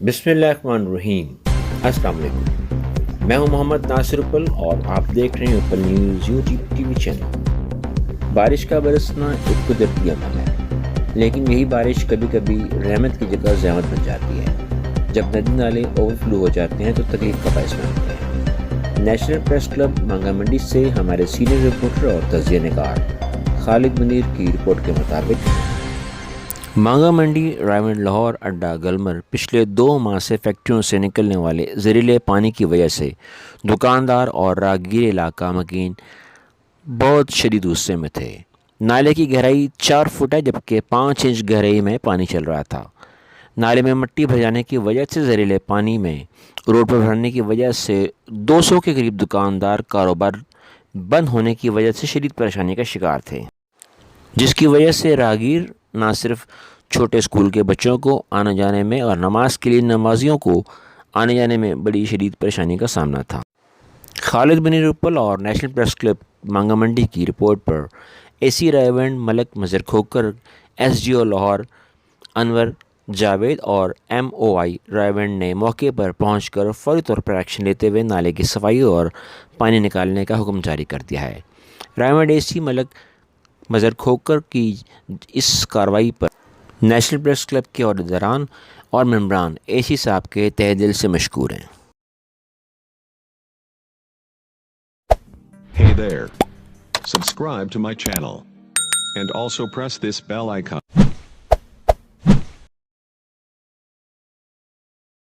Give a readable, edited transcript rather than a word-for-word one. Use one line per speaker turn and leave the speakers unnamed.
بسم اللہ الرحمن الرحیم۔ السلام علیکم، میں ہوں محمد ناصر اپل اور آپ دیکھ رہے ہیں اپل نیوز یوٹیوب ٹی وی چینل۔ بارش کا برسنا ایک قدرتی عمل ہے، لیکن یہی بارش کبھی کبھی رحمت کی جگہ زحمت بن جاتی ہے۔ جب ندی نالے اوور فلو ہو جاتے ہیں تو تکلیف کا باعث بنتے ہیں۔ نیشنل پریس کلب مانگا منڈی سے ہمارے سینئر رپورٹر اور تجزیہ نگار خالد منیر کی رپورٹ کے مطابق مانگا منڈی رائے لاہور اڈا گلمر پچھلے 2 ماہ سے فیکٹریوں سے نکلنے والے زہریلے پانی کی وجہ سے دکاندار اور راہگیر علاقہ مکین بہت شدید غصے میں تھے۔ نالے کی گہرائی 4 فٹ ہے، جبکہ 5 انچ گہرائی میں پانی چل رہا تھا۔ نالے میں مٹی بھر جانے کی وجہ سے زہریلے پانی میں روڈ پر بھرنے کی وجہ سے 200 کے قریب دکاندار کاروبار بند ہونے کی وجہ سے شدید پریشانی کا شکار تھے، جس کی وجہ سے راہگیر نہ صرف چھوٹے اسکول کے بچوں کو آنے جانے میں اور نماز کے لیے نمازیوں کو آنے جانے میں بڑی شدید پریشانی کا سامنا تھا۔ خالد منیر اپل اور national press club Manga Mandi کی رپورٹ پر A C Rai Malik Mazhar Khokhar, S D O Lahore Anwar Javed اور ایم او آئی رائے نے موقع پر پہنچ کر فوری طور پر ایکشن لیتے ہوئے نالے کی صفائی اور پانی نکالنے کا حکم جاری کر دیا ہے۔ رائے اے سی ملک مظہر کھوکر کی اس کارروائی پر نیشنل پریس کلب کے عہدیداران اور ممبران اے سی صاحب کے تہہ دل سے مشکور ہیں۔
Hey there. Subscribe to my channel. And also press this bell icon.